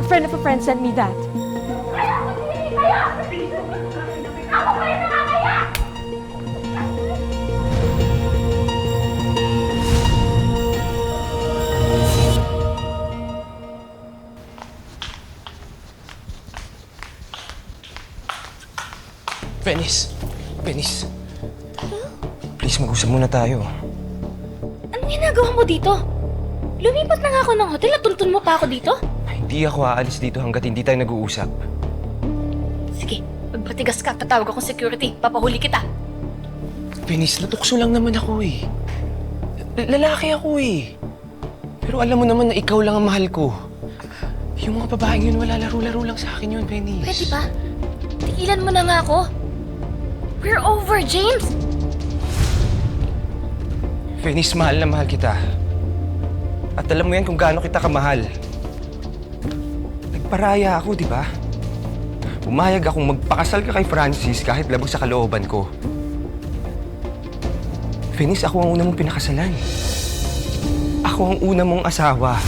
A friend of a friend sent me that. Venice! Venice! Please, mag-usap muna tayo. Anong ginagawa mo dito? Lumipat na nga ako ng hotel at tuntun mo pa ako dito? Hindi ako aalis dito hanggat hindi tayo nag-uusap. Sige, magpatigas ka, tatawag akong security, papahuli kita. Venice, natukso lang naman ako eh. Lalaki ako eh. Pero alam mo naman na ikaw lang ang mahal ko. Yung mga babaeng yun, wala laro-laro lang sa akin yun, Venice. Pwede ba? Tigilan mo na nga ako. We're over, James! Venice, mahal na mahal kita. At alam mo yan kung gaano kita kamahal. Nagparaya ako, di ba? Umayag akong magpakasal ka kay Francis kahit labag sa kalooban ko. Venice, ako ang una mong pinakasalan. Ako ang una mong asawa.